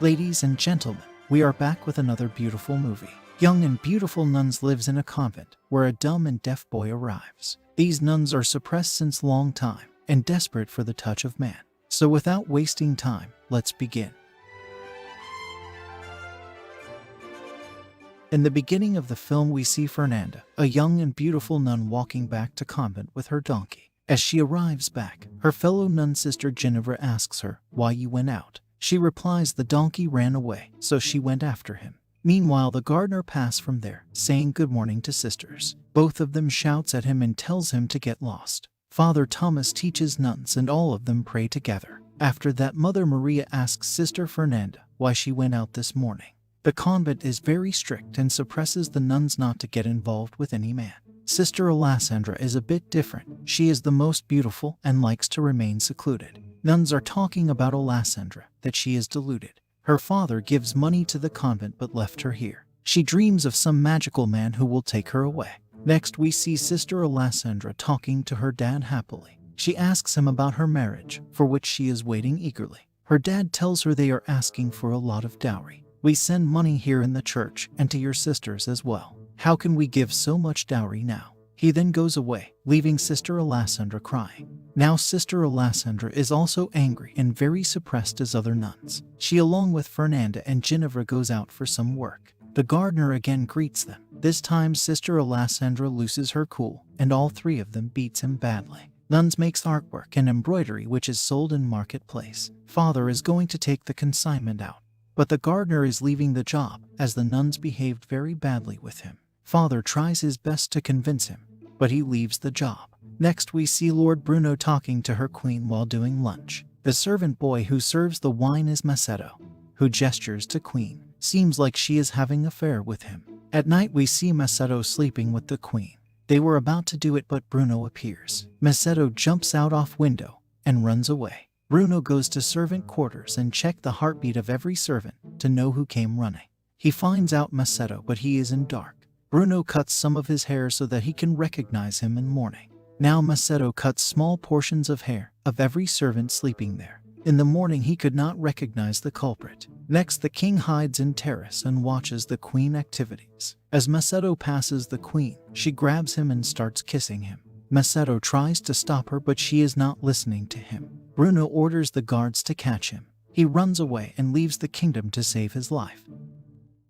Ladies and gentlemen, we are back with another beautiful movie. Young and beautiful Nuns lives in a convent where a dumb and deaf boy arrives. These nuns are suppressed since long time and desperate for the touch of man. So without wasting time, let's begin. In the beginning of the film, we see Fernanda, a young and beautiful nun, walking back to convent with her donkey. As she arrives back, her fellow nun sister Ginevra asks her why you went out. She replies the donkey ran away, so she went after him. Meanwhile, the gardener passed from there, saying good morning to sisters. Both of them shouts at him and tells him to get lost. Father Thomas teaches nuns and all of them pray together. After that, Mother Maria asks Sister Fernanda why she went out this morning. The convent is very strict and suppresses the nuns not to get involved with any man. Sister Alessandra is a bit different. She is the most beautiful and likes to remain secluded. Nuns are talking about Alessandra, that she is deluded. Her father gives money to the convent but left her here. She dreams of some magical man who will take her away. Next, we see Sister Alessandra talking to her dad happily. She asks him about her marriage, for which she is waiting eagerly. Her dad tells her they are asking for a lot of dowry. We send money here in the church and to your sisters as well. How can we give so much dowry now? He then goes away, leaving Sister Alessandra crying. Now Sister Alessandra is also angry and very suppressed as other nuns. She, along with Fernanda and Ginevra, goes out for some work. The gardener again greets them. This time Sister Alessandra loses her cool, and all three of them beats him badly. Nuns makes artwork and embroidery which is sold in marketplace. Father is going to take the consignment out, but the gardener is leaving the job as the nuns behaved very badly with him. Father tries his best to convince him, but he leaves the job. Next, we see Lord Bruno talking to her queen while doing lunch. The servant boy who serves the wine is Macedo, who gestures to queen. Seems like she is having an affair with him. At night, we see Macedo sleeping with the queen. They were about to do it, but Bruno appears. Macedo jumps out off window and runs away. Bruno goes to servant quarters and checks the heartbeat of every servant to know who came running. He finds out Macedo, but he is in dark. Bruno cuts some of his hair so that he can recognize him in morning. Now Macedo cuts small portions of hair of every servant sleeping there. In the morning, he could not recognize the culprit. Next, the king hides in terrace and watches the queen activities. As Macedo passes the queen, she grabs him and starts kissing him. Macedo tries to stop her, but she is not listening to him. Bruno orders the guards to catch him. He runs away and leaves the kingdom to save his life.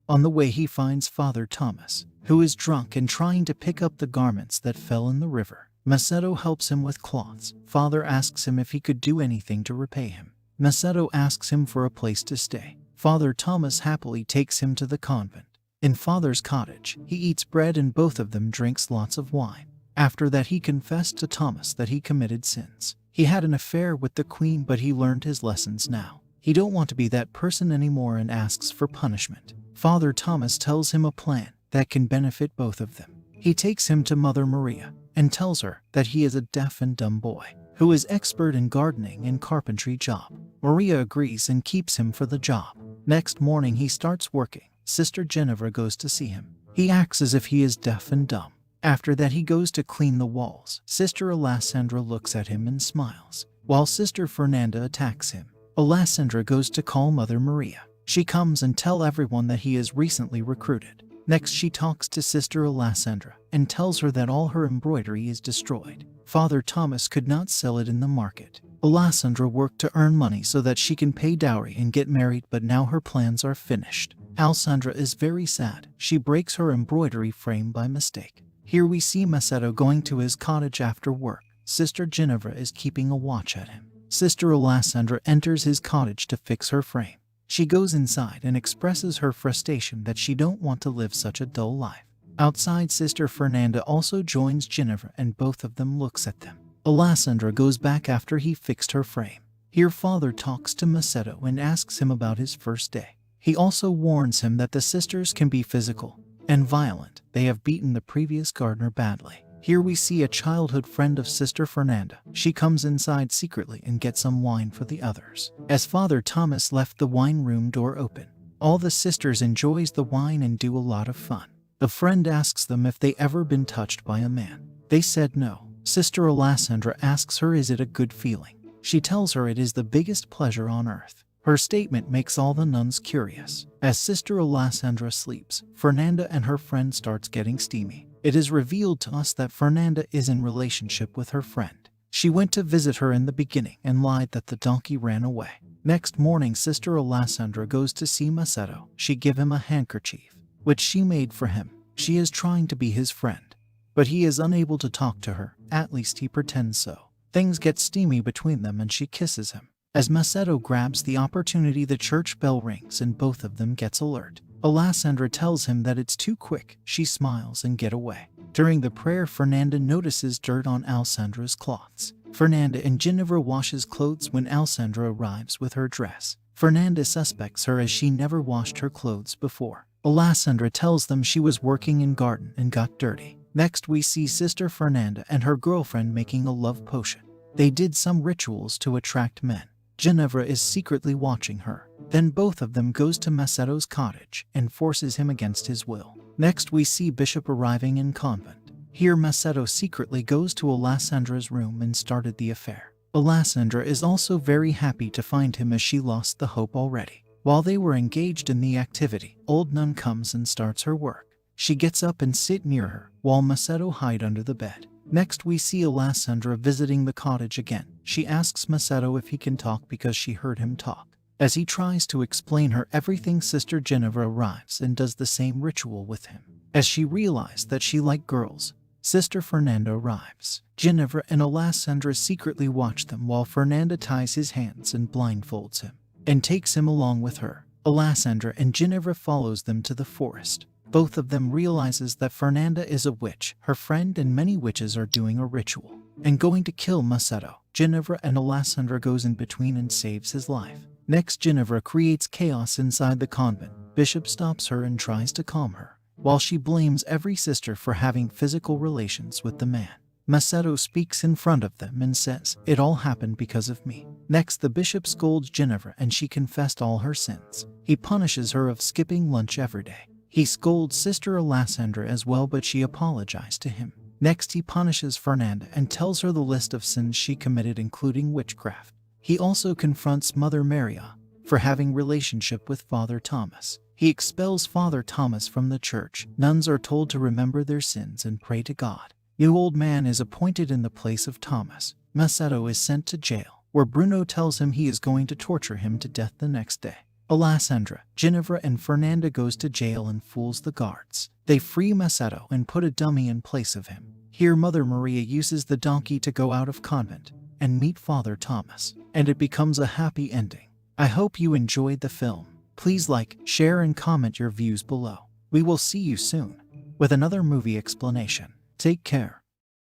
On the way, he finds Father Thomas, who is drunk and trying to pick up the garments that fell in the river. Macedo helps him with cloths. Father asks him if he could do anything to repay him. Macedo asks him for a place to stay. Father Thomas happily takes him to the convent. In Father's cottage, he eats bread and both of them drinks lots of wine. After that, he confessed to Thomas that he committed sins. He had an affair with the queen, but he learned his lessons now. He don't want to be that person anymore and asks for punishment. Father Thomas tells him a plan that can benefit both of them. He takes him to Mother Maria and tells her that he is a deaf and dumb boy who is expert in gardening and carpentry job. Maria agrees and keeps him for the job. Next morning, he starts working. Sister Ginevra goes to see him. He acts as if he is deaf and dumb. After that, he goes to clean the walls. Sister Alessandra looks at him and smiles, while Sister Fernanda attacks him. Alessandra goes to call Mother Maria. She comes and tell everyone that he is recently recruited. Next, she talks to Sister Alessandra and tells her that all her embroidery is destroyed. Father Thomas could not sell it in the market. Alessandra worked to earn money so that she can pay dowry and get married, but now her plans are finished. Alessandra is very sad. She breaks her embroidery frame by mistake. Here we see Macedo going to his cottage after work. Sister Ginevra is keeping a watch at him. Sister Alessandra enters his cottage to fix her frame. She goes inside and expresses her frustration that she don't want to live such a dull life. Outside, Sister Fernanda also joins Ginevra and both of them looks at them. Alessandra goes back after he fixed her frame. Here Father talks to Macedo and asks him about his first day. He also warns him that the sisters can be physical and violent. They have beaten the previous gardener badly. Here we see a childhood friend of Sister Fernanda. She comes inside secretly and gets some wine for the others. As Father Thomas left the wine room door open, all the sisters enjoys the wine and do a lot of fun. The friend asks them if they ever been touched by a man. They said no. Sister Alessandra asks her, is it a good feeling? She tells her it is the biggest pleasure on earth. Her statement makes all the nuns curious. As Sister Alessandra sleeps, Fernanda and her friend starts getting steamy. It is revealed to us that Fernanda is in relationship with her friend. She went to visit her in the beginning and lied that the donkey ran away. Next morning, Sister Alessandra goes to see Macedo. She give him a handkerchief, which she made for him. She is trying to be his friend, but he is unable to talk to her. At least he pretends so. Things get steamy between them and she kisses him. As Macedo grabs the opportunity, the church bell rings and both of them gets alert. Alessandra tells him that it's too quick. She smiles and get away. During the prayer, Fernanda notices dirt on Alessandra's cloths. Fernanda and Ginevra washes clothes when Alessandra arrives with her dress. Fernanda suspects her as she never washed her clothes before. Alessandra tells them she was working in garden and got dirty. Next we see Sister Fernanda and her girlfriend making a love potion. They did some rituals to attract men. Ginevra is secretly watching her. Then both of them goes to Macedo's cottage and forces him against his will. Next we see Bishop arriving in convent. Here Macedo secretly goes to Alessandra's room and started the affair. Alessandra is also very happy to find him as she lost the hope already. While they were engaged in the activity, old nun comes and starts her work. She gets up and sit near her, while Macedo hide under the bed. Next we see Alessandra visiting the cottage again. She asks Macedo if he can talk because she heard him talk. As he tries to explain her everything, Sister Ginevra arrives and does the same ritual with him. As she realized that she liked girls, Sister Fernanda arrives. Ginevra and Alessandra secretly watch them while Fernanda ties his hands and blindfolds him, and takes him along with her. Alessandra and Ginevra follows them to the forest. Both of them realizes that Fernanda is a witch. Her friend and many witches are doing a ritual and going to kill Macedo. Ginevra and Alessandra goes in between and saves his life. Next, Ginevra creates chaos inside the convent. Bishop stops her and tries to calm her, while she blames every sister for having physical relations with the man. Macedo speaks in front of them and says, "It all happened because of me." Next, the bishop scolds Ginevra and she confessed all her sins. He punishes her of skipping lunch every day. He scolds Sister Alessandra as well, but she apologized to him. Next, he punishes Fernanda and tells her the list of sins she committed, including witchcraft. He also confronts Mother Maria for having relationship with Father Thomas. He expels Father Thomas from the church. Nuns are told to remember their sins and pray to God. New old man is appointed in the place of Thomas. Macedo is sent to jail, where Bruno tells him he is going to torture him to death the next day. Alessandra, Ginevra, and Fernanda goes to jail and fools the guards. They free Macedo and put a dummy in place of him. Here Mother Maria uses the donkey to go out of convent and meet Father Thomas, and it becomes a happy ending. I hope you enjoyed the film. Please like, share, and comment your views below. We will see you soon with another movie explanation. Take care.